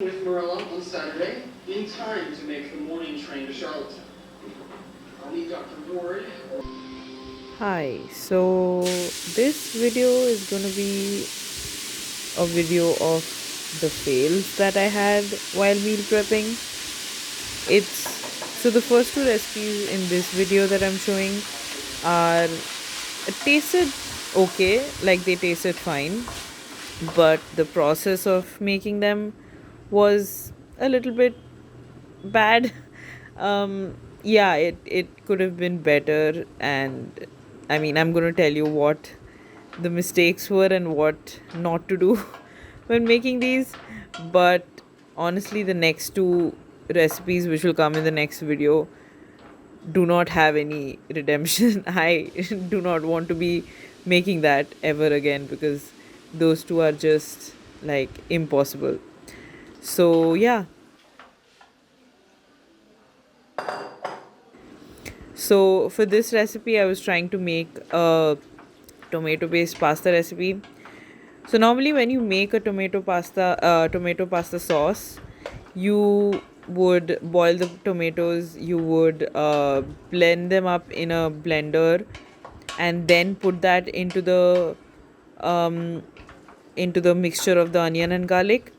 With Marilla on Saturday, in time to make the morning train to Charlottetown. I'll need Dr. Ward. Hi, so this video is gonna be a video of the fails that I had while meal prepping. It's so the first two recipes in this video that I'm showing are tasted okay, like they tasted fine, but the process of making them was a little bit bad. Yeah, it could have been better, and I mean, I'm going to tell you what the mistakes were and what not to do when making these. But honestly, the next two recipes, which will come in the next video, do not have any redemption. I do not want to be making that ever again, because those two are just like impossible. So yeah, so for this recipe I was trying to make a tomato based pasta recipe. So normally when you make a tomato pasta sauce, you would boil the tomatoes, you would blend them up in a blender, and then put that um, into the mixture of the onion and garlic.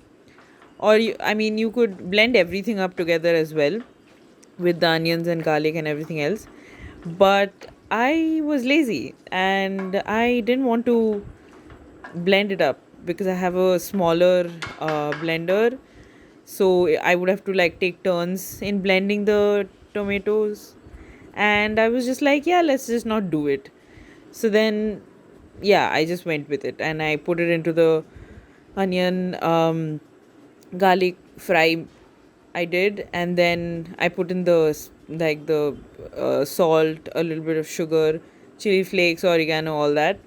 Or I mean, you could blend everything up together as well, with the onions and garlic and everything else. But I was lazy and I didn't want to blend it up because I have a smaller blender. So I would have to like take turns in blending the tomatoes. And I was just like, yeah, let's just not do it. So then, yeah, I just went with it and I put it into the onion garlic fry I did, and then I put in the salt, a little bit of sugar, chili flakes, oregano, all that.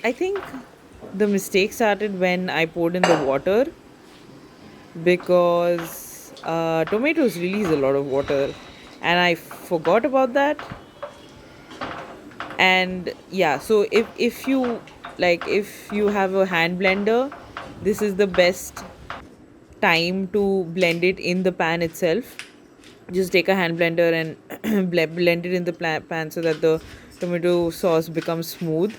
I think the mistake started when I poured in the water, because tomatoes release a lot of water, and I forgot about that. And yeah, so if you if you have a hand blender, this is the best time to blend it in the pan itself. Just take a hand blender and blend it in the pan so that the tomato sauce becomes smooth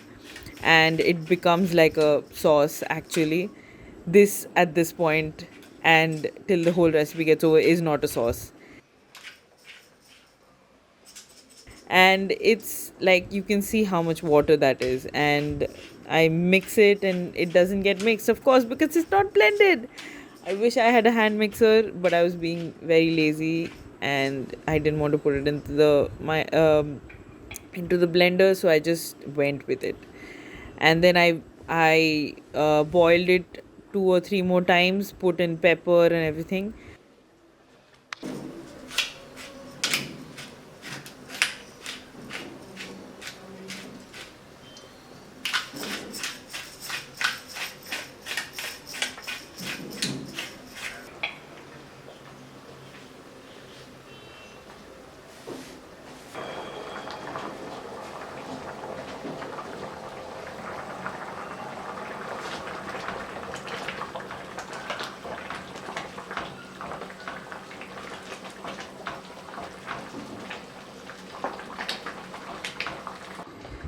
and it becomes like a sauce actually. This at this point and till the whole recipe gets over is not a sauce. And it's like you can see how much water that is, and I mix it and it doesn't get mixed, of course, because it's not blended. I wish I had a hand mixer, but I was being very lazy and I didn't want to put it into the blender, so I just went with it. And then I boiled it 2 or 3 more times, put in pepper and everything.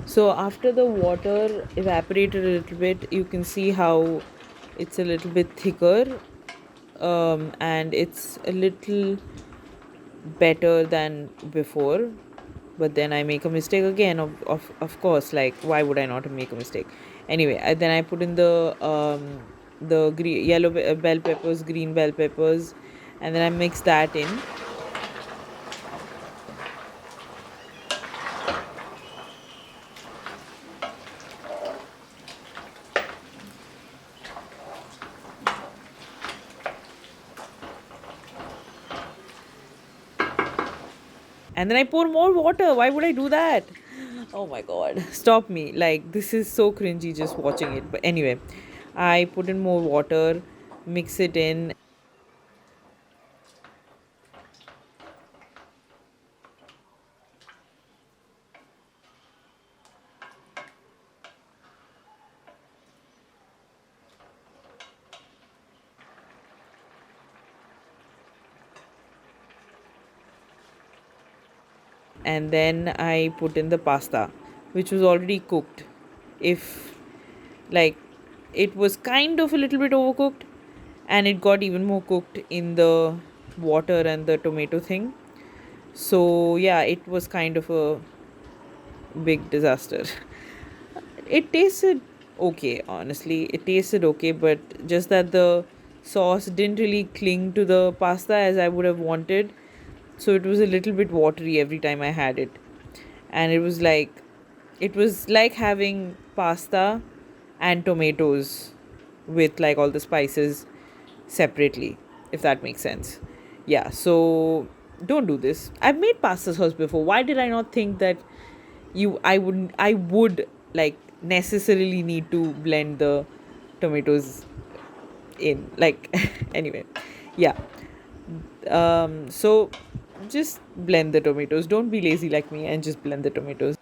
So after the water evaporated a little bit, you can see how it's a little bit thicker, and it's a little better than before. But then I make a mistake again, of course, like why would I not make a mistake? Anyway, then I put in the green, yellow bell peppers, green bell peppers, and then I mix that in. And then I pour more water. Why would I do that? Oh my god. Stop me. Like, this is so cringy just watching it. But anyway, I put in more water, mix it in. And then I put in the pasta, which was already cooked. If, like, it was kind of a little bit overcooked, and it got even more cooked in the water and the tomato thing. So yeah, it was kind of a big disaster. It tasted okay, honestly. It tasted okay, but just that the sauce didn't really cling to the pasta as I would have wanted. So it was a little bit watery every time I had it. And it was like having pasta and tomatoes with like all the spices separately, if that makes sense. Yeah, so don't do this. I've made pasta sauce before. Why did I not think that I would like necessarily need to blend the tomatoes in, like, anyway. Yeah. So just blend the tomatoes. Don't be lazy like me and just blend the tomatoes.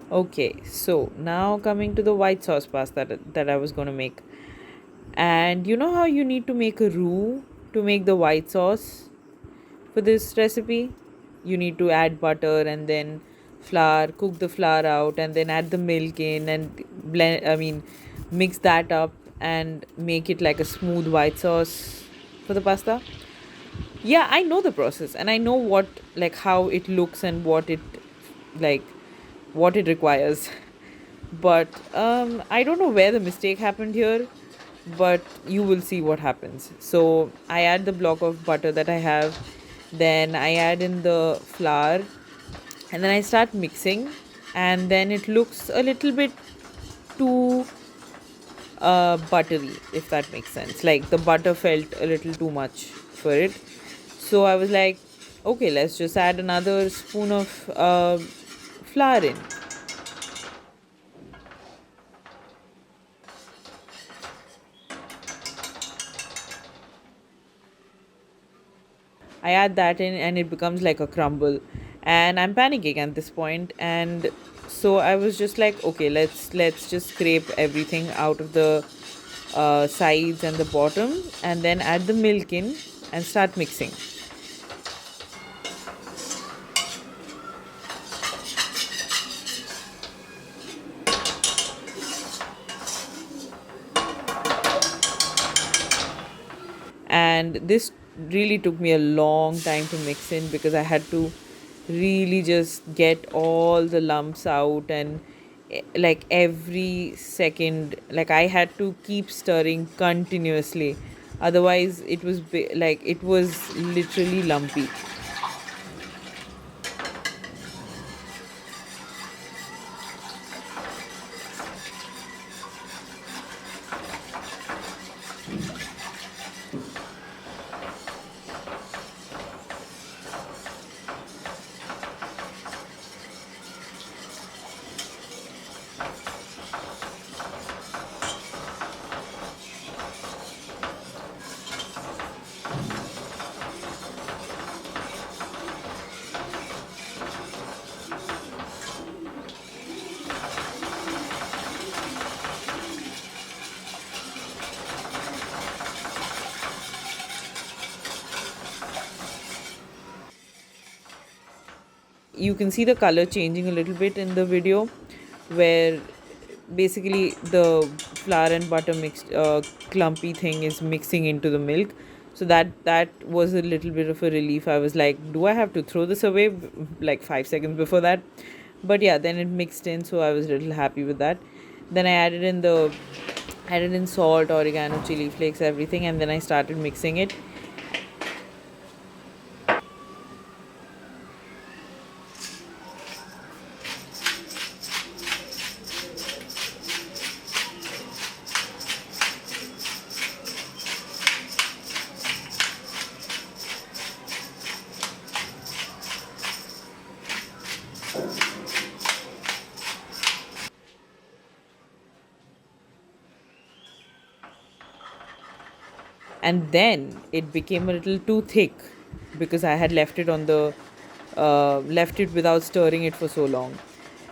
Okay, so now coming to the white sauce pasta that I was going to make. And you know how you need to make a roux to make the white sauce for this recipe? You need to add butter and then flour, cook the flour out, and then add the milk in and mix that up and make it like a smooth white sauce for the pasta. Yeah, I know the process and I know what, like, how it looks and like what it requires. But I don't know where the mistake happened here, but you will see what happens. So I add the block of butter that I have, then I add in the flour, and then I start mixing, and then it looks a little bit too buttery, if that makes sense. Like the butter felt a little too much for it. So I was like, okay, let's just add another spoon of flour in. I add that in and it becomes like a crumble. And I'm panicking at this point, and so I was just like, okay, let's just scrape everything out of the sides and the bottom, and then add the milk in and start mixing. And this really took me a long time to mix in because I had to really just get all the lumps out, and like every second, like I had to keep stirring continuously, otherwise it was like it was literally lumpy. You can see the color changing a little bit in the video, where basically the flour and butter mixed clumpy thing is mixing into the milk. So that was a little bit of a relief. I was like, do I have to throw this away like 5 seconds before that? But yeah, then it mixed in, so I was a little happy with that. Then I added in salt, oregano, chili flakes, everything, and then I started mixing it. And then it became a little too thick because I had left it without stirring it for so long.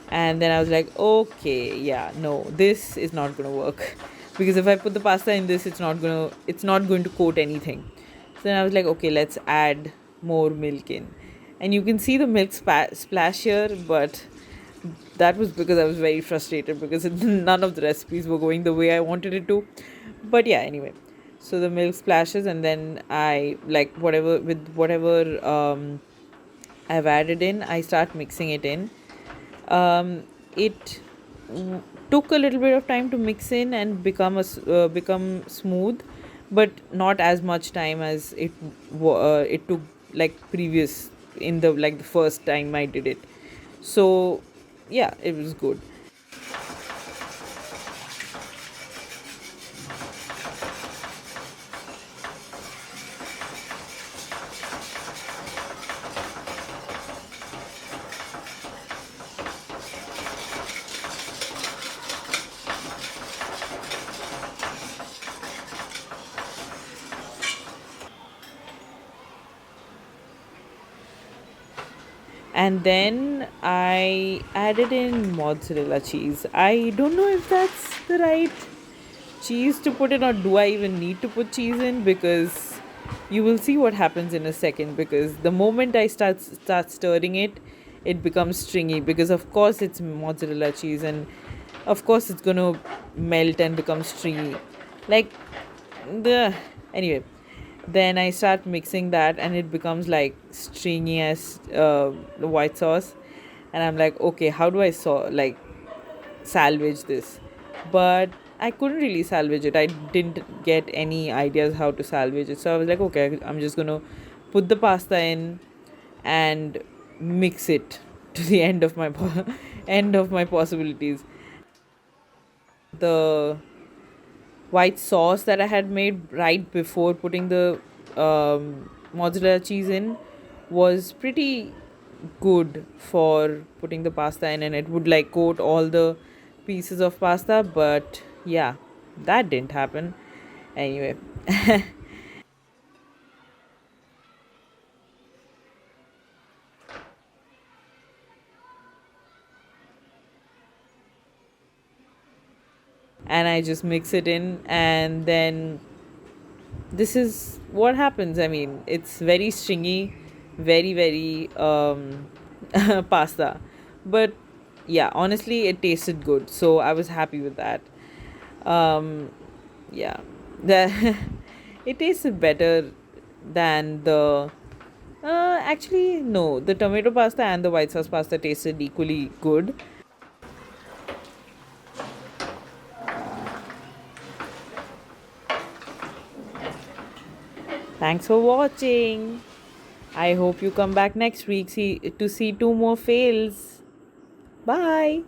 And then I was like, okay, yeah, no, this is not gonna work because if I put the pasta in this, it's not going to coat anything. So then I was like, okay, let's add more milk in, and you can see the milk splash here, but that was because I was very frustrated because none of the recipes were going the way I wanted it to. But yeah, anyway, so the milk splashes, and then I like whatever I've added in, I start mixing it in. It took a little bit of time to mix in and become smooth, but not as much time as it took like previous in the first time I did it. So yeah, it was good. And then I added in mozzarella cheese. I don't know if that's the right cheese to put in, or do I even need to put cheese in, because you will see what happens in a second. Because the moment I start stirring it, it becomes stringy, because of course it's mozzarella cheese, and of course it's going to melt and become stringy, like the anyway. Then I start mixing that, and it becomes like stringy as the white sauce. And I'm like, okay, how do I salvage this? But I couldn't really salvage it. I didn't get any ideas how to salvage it. So I was like, okay, I'm just gonna put the pasta in and mix it to the end of my end of my possibilities. The white sauce that I had made right before putting the mozzarella cheese in was pretty good for putting the pasta in, and it would like coat all the pieces of pasta. But yeah, that didn't happen anyway. And I just mix it in, and then this is what happens. I mean, it's very stringy, very pasta. But yeah, honestly, it tasted good, so I was happy with that. um yeah, the it tasted better than the actually no, the tomato pasta and the white sauce pasta tasted equally good. Thanks for watching. I hope you come back next week to see two more fails. Bye.